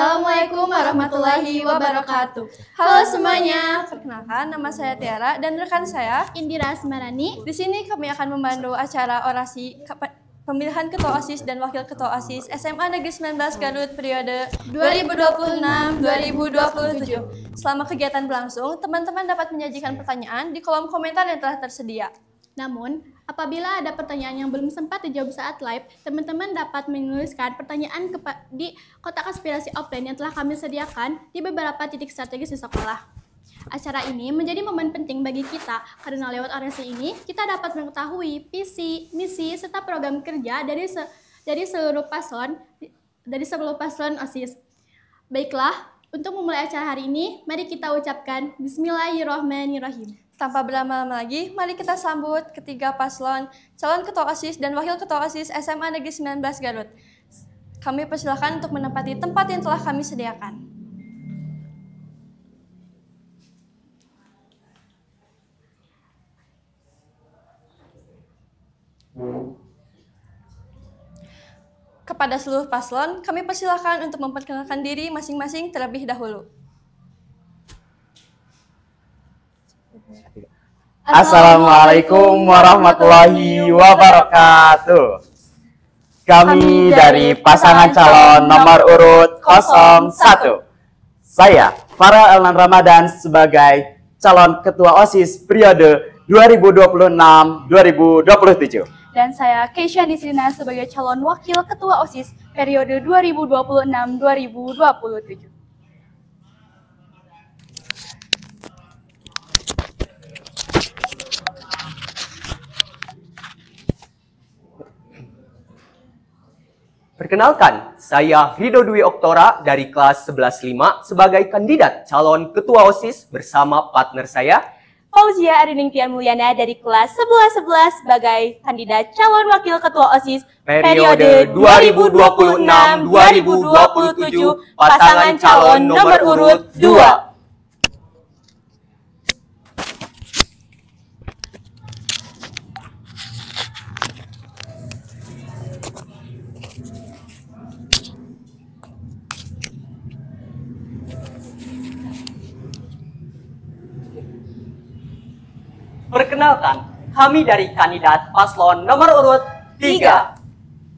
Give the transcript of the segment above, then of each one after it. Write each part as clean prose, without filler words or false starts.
Assalamualaikum warahmatullahi wabarakatuh. Halo semuanya, perkenalkan nama saya Tiara dan rekan saya Indira Semarani. Di sini kami akan memandu acara orasi pemilihan Ketua OSIS dan Wakil Ketua OSIS SMA Negeri 19 Garut periode 2026-2027. Selama kegiatan berlangsung, teman-teman dapat menyajikan pertanyaan di kolom komentar yang telah tersedia. Namun, apabila ada pertanyaan yang belum sempat dijawab saat live, teman-teman dapat menuliskan pertanyaan di kotak aspirasi offline yang telah kami sediakan di beberapa titik strategis di sekolah. Acara ini menjadi momen penting bagi kita karena lewat orasi ini kita dapat mengetahui visi, misi, serta program kerja dari seluruh paslon OSIS. Baiklah, untuk memulai acara hari ini, mari kita ucapkan Bismillahirrahmanirrahim. Tanpa berlama-lama lagi, mari kita sambut ketiga paslon calon Ketua OSIS dan Wakil Ketua OSIS SMA Negeri 19 Garut. Kami persilakan untuk menempati tempat yang telah kami sediakan. Kepada seluruh paslon, kami persilakan untuk memperkenalkan diri masing-masing terlebih dahulu. Assalamualaikum warahmatullahi wabarakatuh. Kami dari pasangan calon nomor urut 01. Saya Farel Elnan Ramadan sebagai calon Ketua OSIS periode 2026-2027. Dan saya Keisha Nisrina sebagai calon Wakil Ketua OSIS periode 2026-2027. Perkenalkan, saya Rido Dwi Oktora dari kelas 11-5 sebagai kandidat calon Ketua OSIS bersama partner saya, Fauzia Arining Tian Mulyana dari kelas 11-11 sebagai kandidat calon Wakil Ketua OSIS periode 2026-2027, pasangan calon nomor urut 2. Perkenalkan, kami dari kandidat paslon nomor urut 3.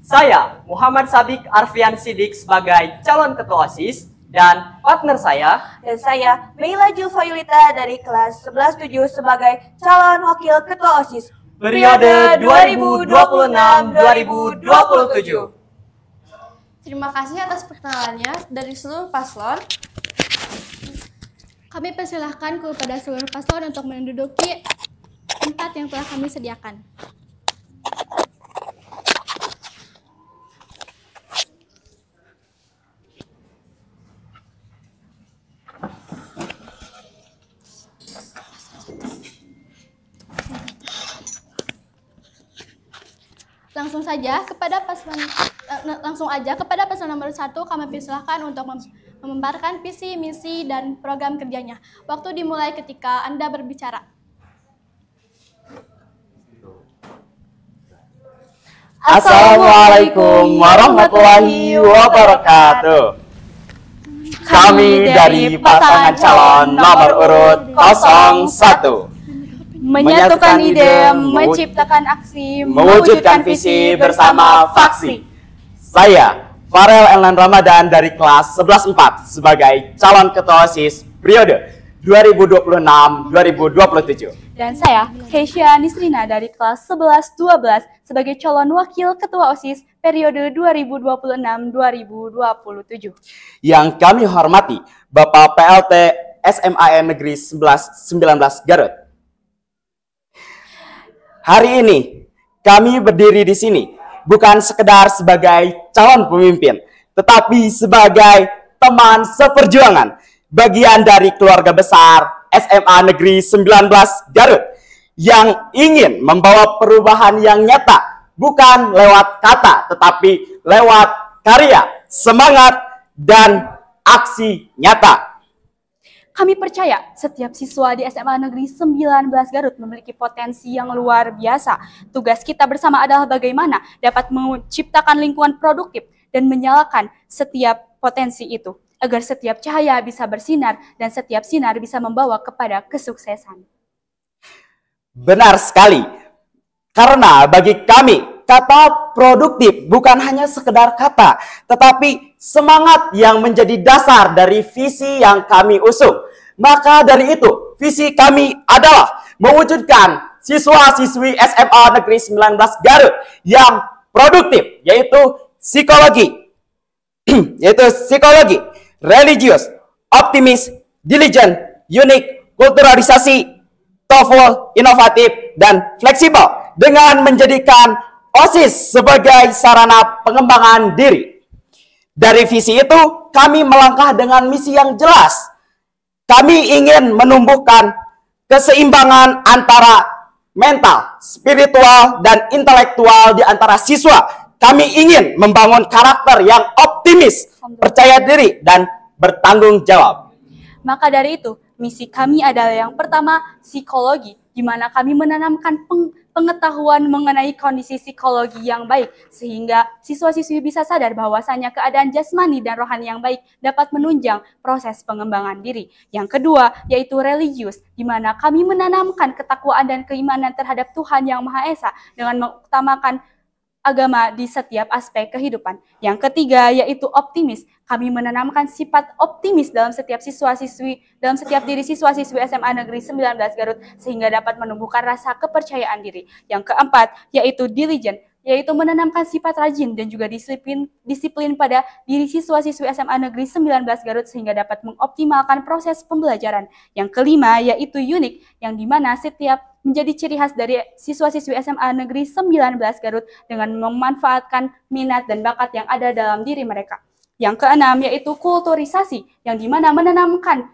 Saya Muhammad Sabik Arfian Sidik sebagai calon Ketua OSIS dan partner saya. Dan saya Meila Julfayulita dari kelas 11-7 sebagai calon Wakil Ketua OSIS Periode 2026-2027. Terima kasih atas perkenalannya dari seluruh paslon. Kami persilahkan kepada seluruh paslon untuk menduduki tempat yang telah kami sediakan. Langsung aja kepada paslon nomor 1 kami persilahkan untuk memaparkan visi, misi, dan program kerjanya. Waktu dimulai ketika Anda berbicara. Assalamualaikum warahmatullahi wabarakatuh. Kami dari pasangan calon nomor urut 01. menyatukan ide, menciptakan aksi, mewujudkan visi bersama faksi. Saya Farel Elnan Ramadan dari kelas 11-4 sebagai calon Ketua OSIS periode 2026-2027. Dan saya Keisha Nisrina dari kelas 11-12 sebagai calon Wakil Ketua OSIS periode 2026-2027. Yang kami hormati Bapak PLT SMAN Negeri 11-19 Garut. Hari ini kami berdiri di sini bukan sekedar sebagai calon pemimpin, tetapi sebagai teman seperjuangan, bagian dari keluarga besar SMA Negeri 19 Garut yang ingin membawa perubahan yang nyata, bukan lewat kata, tetapi lewat karya, semangat, dan aksi nyata. Kami percaya setiap siswa di SMA Negeri 19 Garut memiliki potensi yang luar biasa. Tugas kita bersama adalah bagaimana dapat menciptakan lingkungan produktif dan menyalakan setiap potensi itu. agar setiap cahaya bisa bersinar dan setiap sinar bisa membawa kepada kesuksesan. Benar sekali. Karena bagi kami, kata produktif bukan hanya sekedar kata, tetapi semangat yang menjadi dasar dari visi yang kami usung. Maka dari itu, visi kami adalah mewujudkan siswa-siswi SMA Negeri 19 Garut yang produktif, yaitu psikologi, religius, optimis, diligent, unik, kulturalisasi, TOEFL, inovatif, dan fleksibel dengan menjadikan OSIS sebagai sarana pengembangan diri. Dari visi itu, kami melangkah dengan misi yang jelas. Kami ingin menumbuhkan keseimbangan antara mental, spiritual, dan intelektual di antara siswa. Kami ingin membangun karakter yang optimis, percaya diri, dan bertanggung jawab. Maka dari itu, misi kami adalah yang pertama, psikologi, di mana kami menanamkan pengetahuan mengenai kondisi psikologi yang baik, sehingga siswa-siswi bisa sadar bahwasannya keadaan jasmani dan rohani yang baik dapat menunjang proses pengembangan diri. Yang kedua, yaitu religius, di mana kami menanamkan ketakwaan dan keimanan terhadap Tuhan Yang Maha Esa dengan mengutamakan agama di setiap aspek kehidupan. Yang ketiga, yaitu optimis. Kami menanamkan sifat optimis dalam setiap diri siswa-siswi SMA Negeri 19 Garut sehingga dapat menumbuhkan rasa kepercayaan diri. Yang keempat, yaitu diligent, yaitu menanamkan sifat rajin dan juga disiplin pada diri siswa-siswi SMA Negeri 19 Garut sehingga dapat mengoptimalkan proses pembelajaran. Yang kelima, yaitu unik, yang dimana setiap menjadi ciri khas dari siswa-siswi SMA Negeri 19 Garut dengan memanfaatkan minat dan bakat yang ada dalam diri mereka. Yang keenam, yaitu kulturisasi, yang dimana menanamkan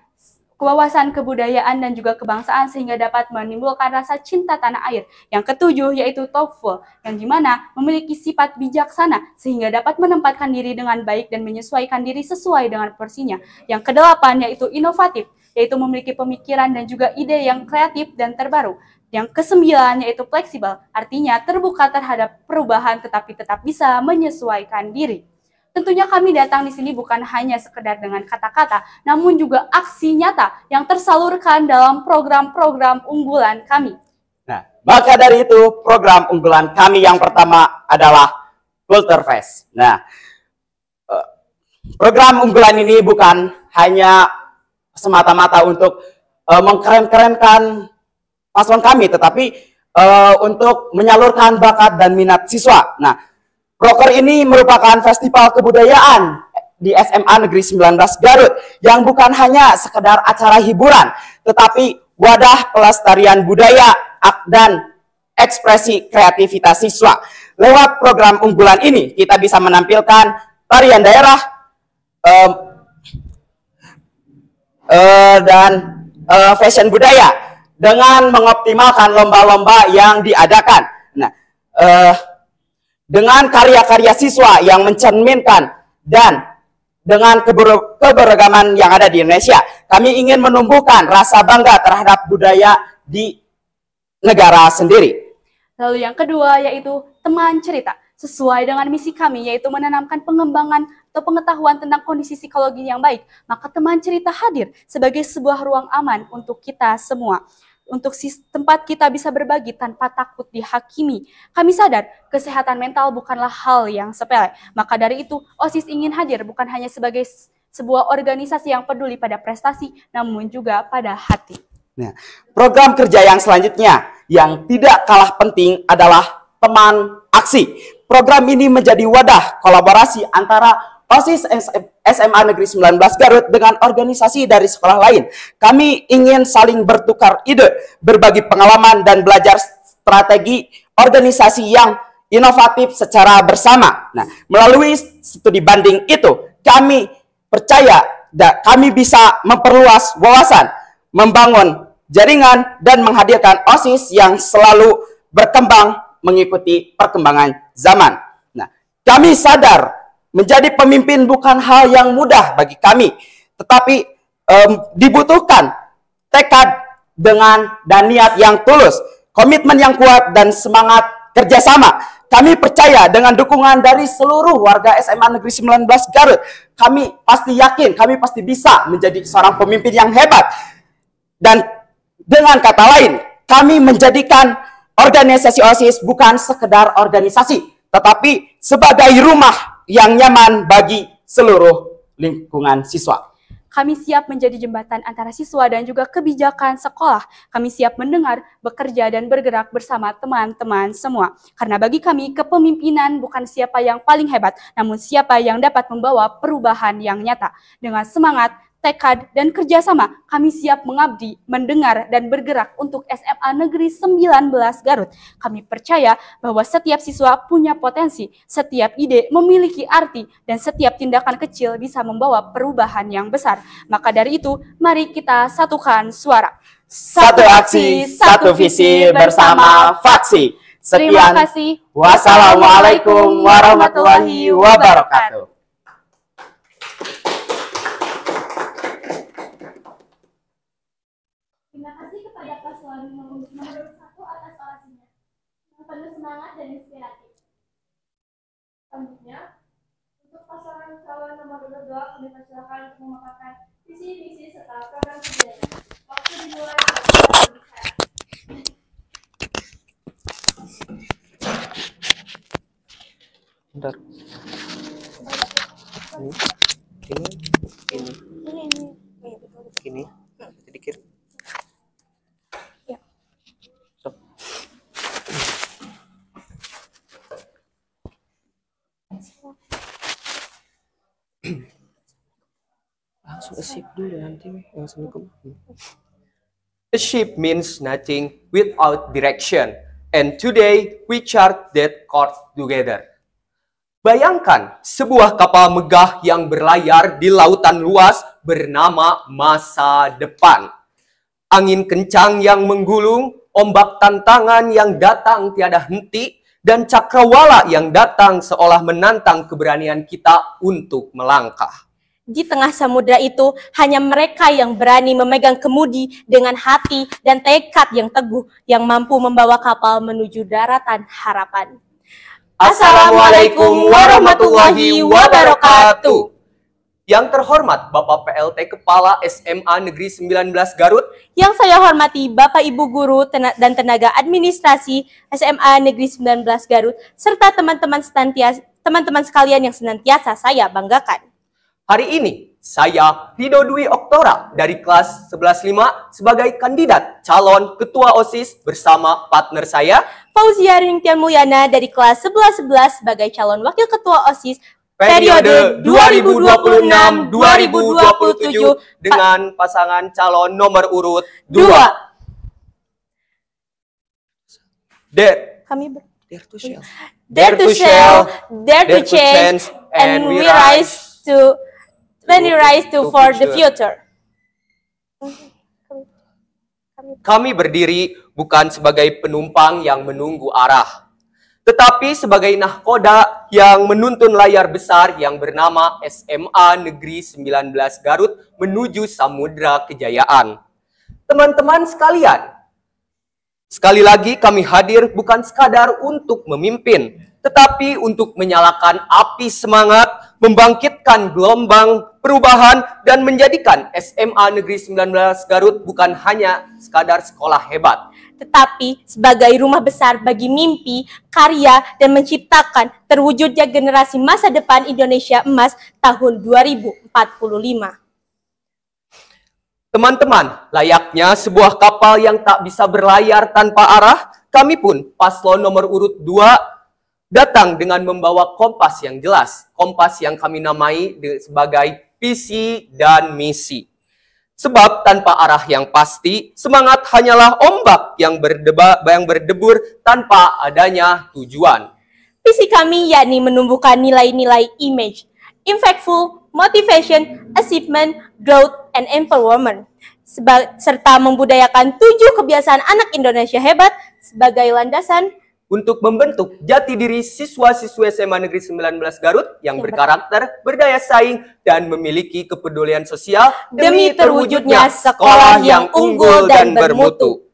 wawasan kebudayaan dan juga kebangsaan sehingga dapat menimbulkan rasa cinta tanah air. Yang ketujuh, yaitu TOEFL, yang dimana memiliki sifat bijaksana sehingga dapat menempatkan diri dengan baik dan menyesuaikan diri sesuai dengan porsinya. Yang kedelapan, yaitu inovatif, yaitu memiliki pemikiran dan juga ide yang kreatif dan terbaru. Yang kesembilan, yaitu fleksibel, artinya terbuka terhadap perubahan tetapi tetap bisa menyesuaikan diri. Tentunya kami datang di sini bukan hanya sekedar dengan kata-kata, namun juga aksi nyata yang tersalurkan dalam program-program unggulan kami. Nah, maka dari itu program unggulan kami yang pertama adalah Culture Fest. Nah, program unggulan ini bukan hanya semata-mata untuk mengkeren-kerenkan paslon kami, tetapi untuk menyalurkan bakat dan minat siswa. Nah, Proker ini merupakan festival kebudayaan di SMA Negeri 19 Garut yang bukan hanya sekedar acara hiburan, tetapi wadah pelestarian budaya dan ekspresi kreativitas siswa. Lewat program unggulan ini, kita bisa menampilkan tarian daerah dan fashion budaya dengan mengoptimalkan lomba-lomba yang diadakan. Nah, dengan karya-karya siswa yang mencerminkan dan dengan keberagaman yang ada di Indonesia, kami ingin menumbuhkan rasa bangga terhadap budaya di negara sendiri. Lalu yang kedua, yaitu teman cerita. Sesuai dengan misi kami, yaitu menanamkan pengembangan atau pengetahuan tentang kondisi psikologi yang baik, maka teman cerita hadir sebagai sebuah ruang aman untuk kita semua. Untuk tempat kita bisa berbagi tanpa takut dihakimi. Kami sadar kesehatan mental bukanlah hal yang sepele. Maka dari itu, OSIS ingin hadir bukan hanya sebagai sebuah organisasi yang peduli pada prestasi, namun juga pada hati. Nah, program kerja yang selanjutnya yang tidak kalah penting adalah teman aksi. Program ini menjadi wadah kolaborasi antara OSIS SMA Negeri 19 Garut dengan organisasi dari sekolah lain. Kami ingin saling bertukar ide, berbagi pengalaman, dan belajar strategi organisasi yang inovatif secara bersama. Nah, melalui studi banding itu, kami percaya kami bisa memperluas wawasan, membangun jaringan, dan menghadirkan OSIS yang selalu berkembang mengikuti perkembangan zaman. Nah, kami sadar menjadi pemimpin bukan hal yang mudah bagi kami, tetapi dibutuhkan tekad dan niat yang tulus, komitmen yang kuat, dan semangat kerjasama. Kami percaya dengan dukungan dari seluruh warga SMA Negeri 19 Garut, kami pasti yakin, kami pasti bisa menjadi seorang pemimpin yang hebat. Dan dengan kata lain, kami menjadikan organisasi OSIS bukan sekedar organisasi, tetapi sebagai rumah yang nyaman bagi seluruh lingkungan siswa. Kami siap menjadi jembatan antara siswa dan juga kebijakan sekolah. Kami siap mendengar, bekerja, dan bergerak bersama teman-teman semua. Karena bagi kami, kepemimpinan bukan siapa yang paling hebat, namun siapa yang dapat membawa perubahan yang nyata. Dengan semangat, tekad, dan kerjasama, kami siap mengabdi, mendengar, dan bergerak untuk SMA Negeri 19 Garut. Kami percaya bahwa setiap siswa punya potensi, setiap ide memiliki arti, dan setiap tindakan kecil bisa membawa perubahan yang besar. Maka dari itu, mari kita satukan suara. Satu aksi, satu visi bersama Faksi. Terima Sekian. kasih. Wassalamualaikum warahmatullahi wabarakatuh. Terima kasih kepada paslon nomor 1 atas orasinya yang penuh semangat dan inspiratif. Selanjutnya, untuk pasangan calon nomor 2 kami persilakan untuk memaparkan visi misi serta program kerjanya. Waktu dimulai dari berbicara. Bentar. Ini sedikit. Stop. Langsung sip dulu nanti langsung ke. A ship means nothing without direction, and today we chart that course together. Bayangkan sebuah kapal megah yang berlayar di lautan luas bernama masa depan. Angin kencang yang menggulung, ombak tantangan yang datang tiada henti, dan cakrawala yang datang seolah menantang keberanian kita untuk melangkah. Di tengah samudra itu, hanya mereka yang berani memegang kemudi dengan hati dan tekad yang teguh yang mampu membawa kapal menuju daratan harapan. Assalamualaikum warahmatullahi wabarakatuh. Yang terhormat Bapak PLT Kepala SMA Negeri 19 Garut, Yang saya hormati Bapak Ibu Guru dan Tenaga Administrasi SMA Negeri 19 Garut, serta teman-teman sekalian yang senantiasa saya banggakan. hari ini saya Rido Dwi Oktora dari kelas 11.5 sebagai kandidat calon ketua OSIS bersama partner saya Fauzia Ringtian Mulyana dari kelas 11-11 sebagai calon wakil ketua OSIS periode 2026-2027 dengan pasangan calon nomor urut 2. 2. Kami Dare to share. dare to share, dare to change, and we rise to for the future. Kami berdiri bukan sebagai penumpang yang menunggu arah, tetapi sebagai nahkoda yang menuntun layar besar yang bernama SMA Negeri 19 Garut menuju Samudra Kejayaan. Teman-teman sekalian, sekali lagi kami hadir bukan sekadar untuk memimpin, tetapi untuk menyalakan api semangat, membangkitkan gelombang perubahan, dan menjadikan SMA Negeri 19 Garut bukan hanya sekadar sekolah hebat, Tetapi sebagai rumah besar bagi mimpi, karya, dan menciptakan terwujudnya generasi masa depan Indonesia emas tahun 2045. Teman-teman, layaknya sebuah kapal yang tak bisa berlayar tanpa arah, kami pun paslon nomor urut 2 datang dengan membawa kompas yang jelas. Kompas yang kami namai sebagai visi dan misi. Sebab tanpa arah yang pasti, semangat hanyalah ombak yang berdebur tanpa adanya tujuan. Visi kami yakni menumbuhkan nilai-nilai image, impactful, motivation, achievement, growth, and empowerment, serta membudayakan 7 kebiasaan anak Indonesia hebat sebagai landasan untuk membentuk jati diri siswa-siswi SMA Negeri 19 Garut yang berkarakter, berdaya saing, dan memiliki kepedulian sosial demi terwujudnya sekolah yang unggul dan bermutu.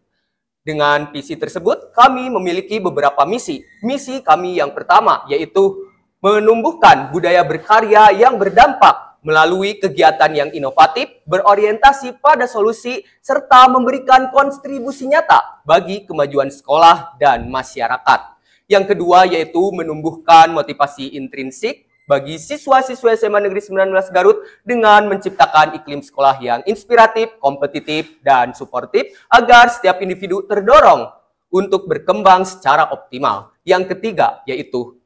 Dengan visi tersebut, kami memiliki beberapa misi. Misi kami yang pertama yaitu menumbuhkan budaya berkarya yang berdampak, melalui kegiatan yang inovatif, berorientasi pada solusi, serta memberikan kontribusi nyata bagi kemajuan sekolah dan masyarakat. Yang kedua yaitu menumbuhkan motivasi intrinsik bagi siswa-siswa SMA Negeri 19 Garut dengan menciptakan iklim sekolah yang inspiratif, kompetitif, dan suportif agar setiap individu terdorong untuk berkembang secara optimal. Yang ketiga yaitu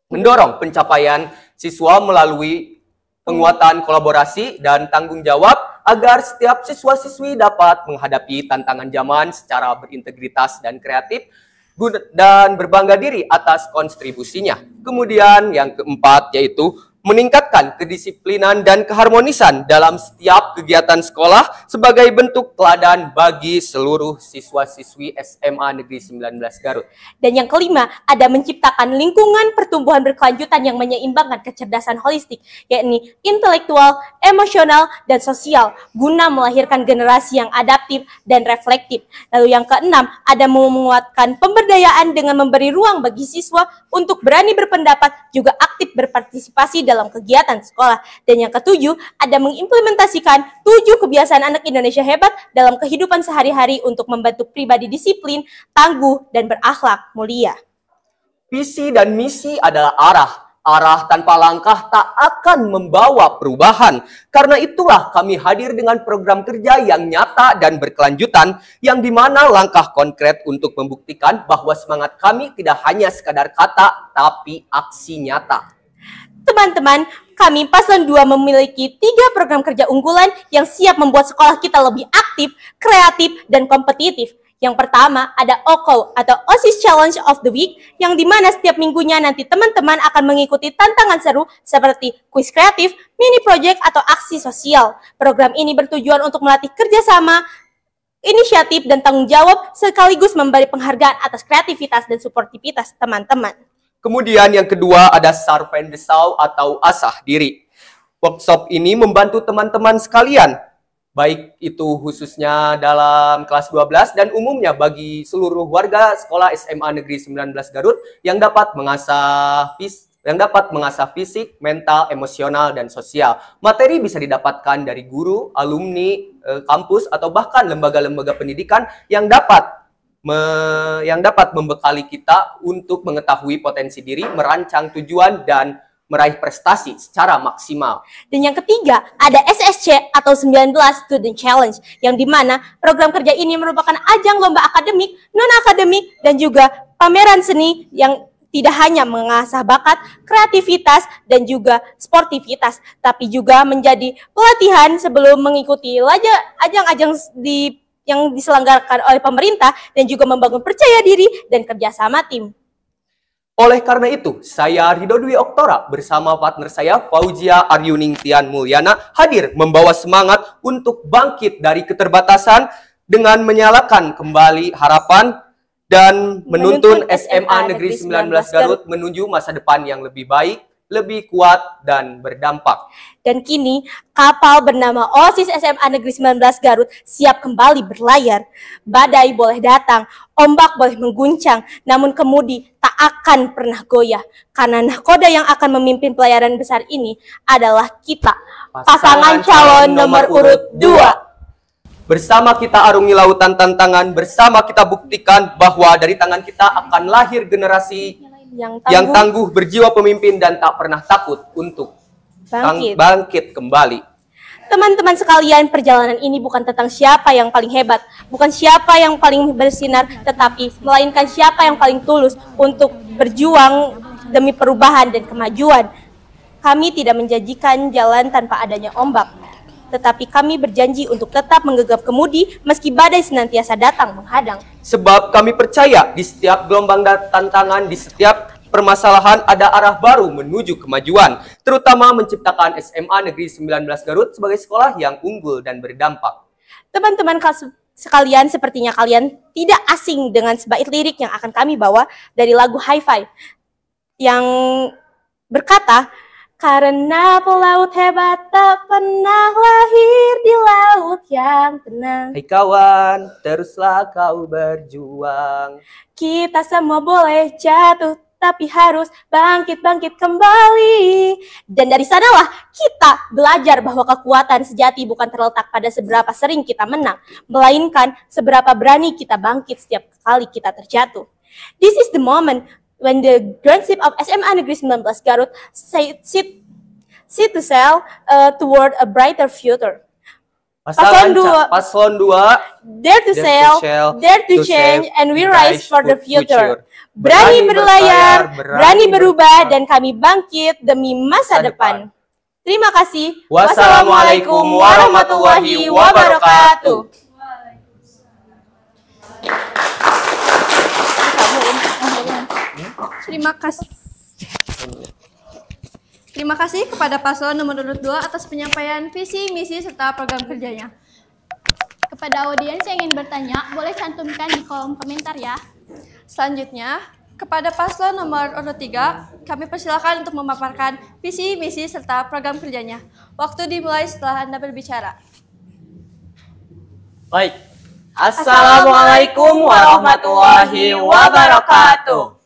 mendorong pencapaian siswa melalui penguatan kolaborasi dan tanggung jawab agar setiap siswa-siswi dapat menghadapi tantangan zaman secara berintegritas dan kreatif dan berbangga diri atas kontribusinya. Kemudian yang keempat yaitu meningkatkan kedisiplinan dan keharmonisan dalam setiap kegiatan sekolah sebagai bentuk teladan bagi seluruh siswa-siswi SMA Negeri 19 Garut. Dan yang kelima, ada menciptakan lingkungan pertumbuhan berkelanjutan yang menyeimbangkan kecerdasan holistik, yakni intelektual, emosional, dan sosial, guna melahirkan generasi yang adaptif dan reflektif. Lalu yang keenam, ada menguatkan pemberdayaan dengan memberi ruang bagi siswa untuk berani berpendapat, juga aktif berpartisipasi dalam kegiatan sekolah. Dan yang ketujuh, ada mengimplementasikan 7 kebiasaan anak Indonesia hebat dalam kehidupan sehari-hari untuk membentuk pribadi disiplin, tangguh, dan berakhlak mulia. Visi dan misi adalah arah. Arah tanpa langkah tak akan membawa perubahan. Karena itulah kami hadir dengan program kerja yang nyata dan berkelanjutan, yang dimana langkah konkret untuk membuktikan bahwa semangat kami tidak hanya sekadar kata, tapi aksi nyata. Teman-teman, kami Paslon 2 memiliki 3 program kerja unggulan yang siap membuat sekolah kita lebih aktif, kreatif, dan kompetitif. Yang pertama ada OCO atau OSIS Challenge of the Week, yang dimana setiap minggunya nanti teman-teman akan mengikuti tantangan seru seperti kuis kreatif, mini project, atau aksi sosial. Program ini bertujuan untuk melatih kerjasama, inisiatif, dan tanggung jawab, sekaligus memberi penghargaan atas kreativitas dan suportivitas teman-teman. Kemudian yang kedua ada Sarpendesau atau asah diri. Workshop ini membantu teman-teman sekalian, baik itu khususnya dalam kelas 12 dan umumnya bagi seluruh warga sekolah SMA Negeri 19 Garut yang dapat mengasah fisik, mental, emosional, dan sosial. Materi bisa didapatkan dari guru, alumni, kampus, atau bahkan lembaga-lembaga pendidikan yang dapat membekali kita untuk mengetahui potensi diri, merancang tujuan, dan meraih prestasi secara maksimal. Dan yang ketiga, ada SSC atau 19 Student Challenge, yang dimana program kerja ini merupakan ajang lomba akademik, non-akademik, dan juga pameran seni yang tidak hanya mengasah bakat, kreativitas, dan juga sportivitas, tapi juga menjadi pelatihan sebelum mengikuti ajang-ajang yang diselenggarakan oleh pemerintah, dan juga membangun percaya diri dan kerjasama tim. Oleh karena itu, saya Ridho Dwi Oktora bersama partner saya Fauzia Aryuning Tian Mulyana hadir membawa semangat untuk bangkit dari keterbatasan dengan menyalakan kembali harapan dan menuntun SMA Negeri 19 Garut menuju masa depan yang lebih baik, lebih kuat, dan berdampak. Dan kini, kapal bernama OSIS SMA Negeri 19 Garut siap kembali berlayar. Badai boleh datang, ombak boleh mengguncang, namun kemudi tak akan pernah goyah. Karena nahkoda yang akan memimpin pelayaran besar ini adalah kita, pasangan calon nomor urut 2. Bersama kita arungi lautan tantangan, bersama kita buktikan bahwa dari tangan kita akan lahir generasi yang tangguh, berjiwa pemimpin, dan tak pernah takut untuk bangkit kembali. Teman-teman sekalian, perjalanan ini bukan tentang siapa yang paling hebat, bukan siapa yang paling bersinar, tetapi melainkan siapa yang paling tulus untuk berjuang demi perubahan dan kemajuan. Kami tidak menjanjikan jalan tanpa adanya ombak, tetapi kami berjanji untuk tetap menggegap kemudi meski badai senantiasa datang menghadang. Sebab kami percaya di setiap gelombang dan tantangan, di setiap permasalahan ada arah baru menuju kemajuan, terutama menciptakan SMA Negeri 19 Garut sebagai sekolah yang unggul dan berdampak. Teman-teman sekalian, sepertinya kalian tidak asing dengan sebait lirik yang akan kami bawa dari lagu Hi-Fi yang berkata, karena pelaut hebat tak pernah lahir di laut yang tenang. Hai kawan, teruslah kau berjuang. Kita semua boleh jatuh, tapi harus bangkit-bangkit kembali. Dan dari sanalah kita belajar bahwa kekuatan sejati bukan terletak pada seberapa sering kita menang, melainkan seberapa berani kita bangkit setiap kali kita terjatuh. This is the moment when the groundship of SMA Negeri 19 Garut set to sail toward a brighter future. Paslon 2, dare to sail, dare to change, and we rise for the future. Berani berlayar, berani berubah, dan kami bangkit demi masa depan. Terima kasih. Wassalamualaikum warahmatullahi wabarakatuh. Terima kasih kepada paslon nomor urut 2 atas penyampaian visi, misi, serta program kerjanya. Kepada audiens yang ingin bertanya, boleh cantumkan di kolom komentar ya. Selanjutnya, kepada paslon nomor urut 3, kami persilakan untuk memaparkan visi, misi, serta program kerjanya. Waktu dimulai setelah Anda berbicara. Baik. Assalamualaikum warahmatullahi wabarakatuh.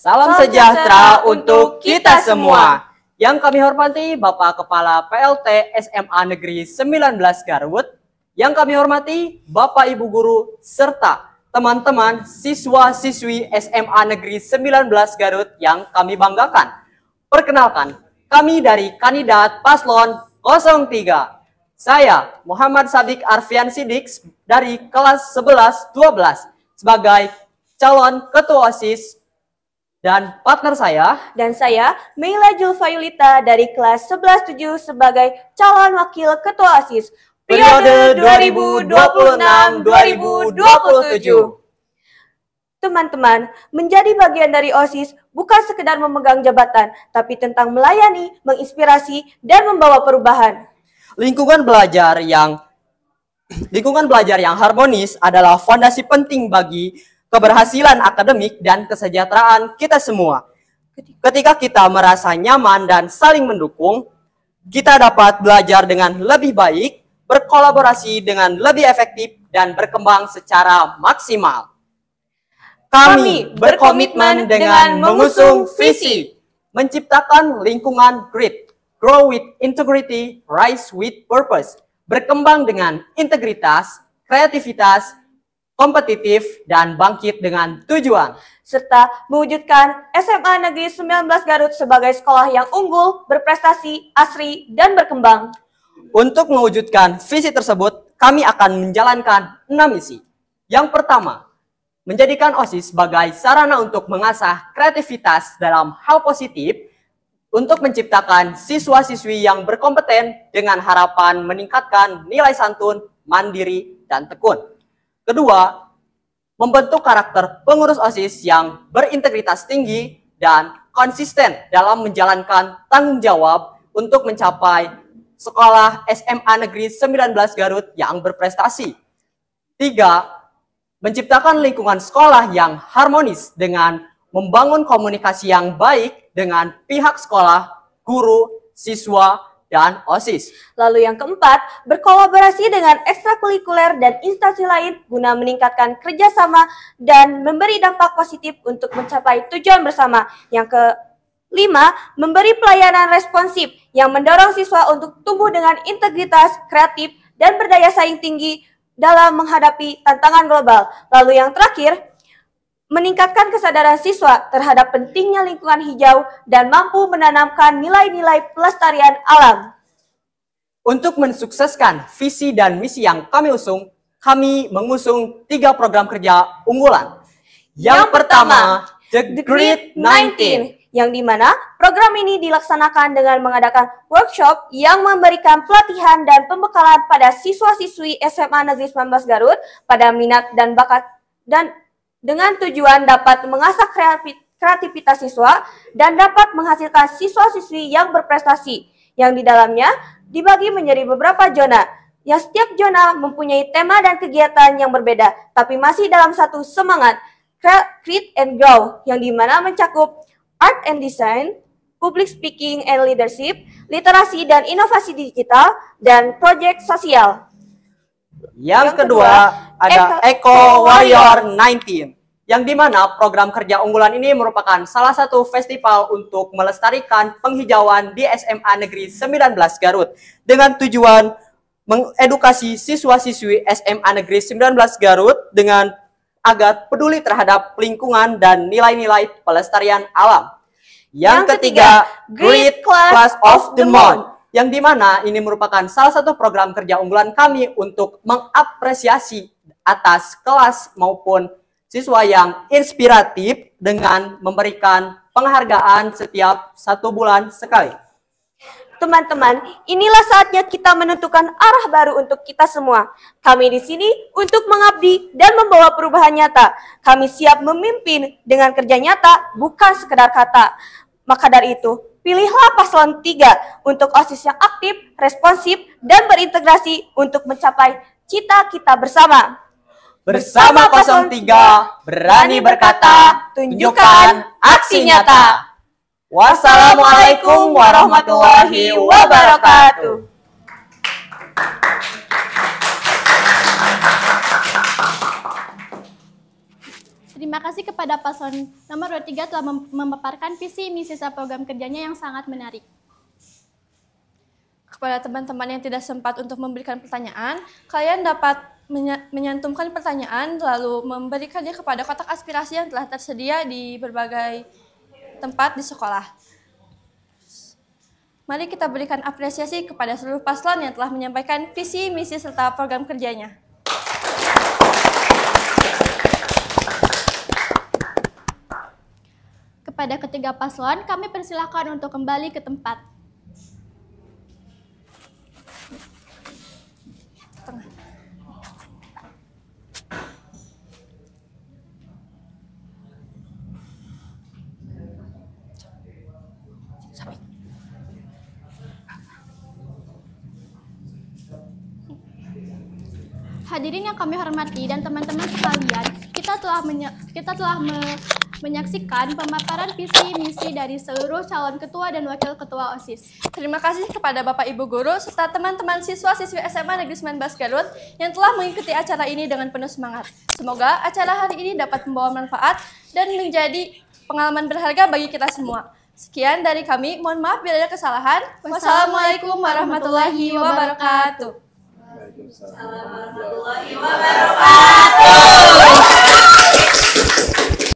Salam sejahtera untuk kita semua. Yang kami hormati Bapak Kepala PLT SMA Negeri 19 Garut. Yang kami hormati Bapak Ibu Guru serta teman-teman siswa-siswi SMA Negeri 19 Garut yang kami banggakan. Perkenalkan, kami dari kandidat paslon 03. Saya Muhammad Sabik Arfian Sidik dari kelas 11-12 sebagai calon ketua OSIS. Dan partner saya. Dan saya, Meila Julfayulita dari kelas 11-7 sebagai calon wakil ketua OSIS. Periode 2026-2027. Teman-teman, menjadi bagian dari OSIS bukan sekedar memegang jabatan, tapi tentang melayani, menginspirasi, dan membawa perubahan. Lingkungan belajar yang harmonis adalah fondasi penting bagi keberhasilan akademik dan kesejahteraan kita semua. Ketika kita merasa nyaman dan saling mendukung, kita dapat belajar dengan lebih baik, berkolaborasi dengan lebih efektif, dan berkembang secara maksimal. Kami berkomitmen dengan mengusung visi, menciptakan lingkungan grit, grow with integrity, rise with purpose, berkembang dengan integritas, kreativitas, kompetitif, dan bangkit dengan tujuan. Serta mewujudkan SMA Negeri 19 Garut sebagai sekolah yang unggul, berprestasi, asri, dan berkembang. Untuk mewujudkan visi tersebut, kami akan menjalankan 6 misi. Yang pertama, menjadikan OSIS sebagai sarana untuk mengasah kreativitas dalam hal positif, untuk menciptakan siswa-siswi yang berkompeten dengan harapan meningkatkan nilai santun, mandiri, dan tekun. Kedua, membentuk karakter pengurus OSIS yang berintegritas tinggi dan konsisten dalam menjalankan tanggung jawab untuk mencapai sekolah SMA Negeri 19 Garut yang berprestasi. 3, menciptakan lingkungan sekolah yang harmonis dengan membangun komunikasi yang baik dengan pihak sekolah, guru, siswa, dan OSIS. Lalu yang keempat, berkolaborasi dengan ekstrakurikuler dan instansi lain guna meningkatkan kerjasama dan memberi dampak positif untuk mencapai tujuan bersama. Yang kelima, memberi pelayanan responsif yang mendorong siswa untuk tumbuh dengan integritas, kreatif, dan berdaya saing tinggi dalam menghadapi tantangan global. Lalu yang terakhir, meningkatkan kesadaran siswa terhadap pentingnya lingkungan hijau dan mampu menanamkan nilai-nilai pelestarian alam. Untuk mensukseskan visi dan misi yang kami usung, kami mengusung 3 program kerja unggulan. Yang pertama, The Great 19, yang dimana program ini dilaksanakan dengan mengadakan workshop yang memberikan pelatihan dan pembekalan pada siswa-siswi SMA Negeri 19 Garut pada minat dan bakat dan dengan tujuan dapat mengasah kreativitas siswa dan dapat menghasilkan siswa-siswi yang berprestasi, yang di dalamnya dibagi menjadi beberapa zona, yang setiap zona mempunyai tema dan kegiatan yang berbeda, tapi masih dalam satu semangat, Create and Grow, yang dimana mencakup art and design, public speaking and leadership, literasi dan inovasi digital, dan proyek sosial. Yang kedua, ada Eco Warrior 19, yang dimana program kerja unggulan ini merupakan salah satu festival untuk melestarikan penghijauan di SMA Negeri 19 Garut dengan tujuan mengedukasi siswa-siswi SMA Negeri 19 Garut dengan agar peduli terhadap lingkungan dan nilai-nilai pelestarian alam. Yang ketiga, Great Class of the Month, yang dimana ini merupakan salah satu program kerja unggulan kami untuk mengapresiasi atas kelas maupun siswa yang inspiratif dengan memberikan penghargaan setiap 1 bulan sekali. Teman-teman, inilah saatnya kita menentukan arah baru untuk kita semua. Kami di sini untuk mengabdi dan membawa perubahan nyata. Kami siap memimpin dengan kerja nyata, bukan sekedar kata. Maka dari itu, pilihlah paslon 3 untuk OSIS yang aktif, responsif, dan berintegrasi untuk mencapai cita-cita bersama. Bersama 03, berani berkata, tunjukkan aksi nyata. Wassalamualaikum warahmatullahi wabarakatuh. Terima kasih kepada paslon nomor 23 telah memaparkan visi misi serta program kerjanya yang sangat menarik. Kepada teman-teman yang tidak sempat untuk memberikan pertanyaan, kalian dapat menyantumkan pertanyaan lalu memberikannya kepada kotak aspirasi yang telah tersedia di berbagai tempat di sekolah. Mari kita berikan apresiasi kepada seluruh paslon yang telah menyampaikan visi, misi, serta program kerjanya. Kepada ketiga paslon, kami persilahkan untuk kembali ke tempat. Hadirin yang kami hormati dan teman-teman sekalian, kita telah menyaksikan pemaparan visi misi dari seluruh calon ketua dan wakil ketua OSIS. Terima kasih kepada Bapak Ibu Guru serta teman-teman siswa-siswi SMA Negeri 19 Garut yang telah mengikuti acara ini dengan penuh semangat. Semoga acara hari ini dapat membawa manfaat dan menjadi pengalaman berharga bagi kita semua. Sekian dari kami, mohon maaf bila ada kesalahan. Wassalamualaikum warahmatullahi wabarakatuh. Waalaikumsalam warahmatullahi wabarakatuh.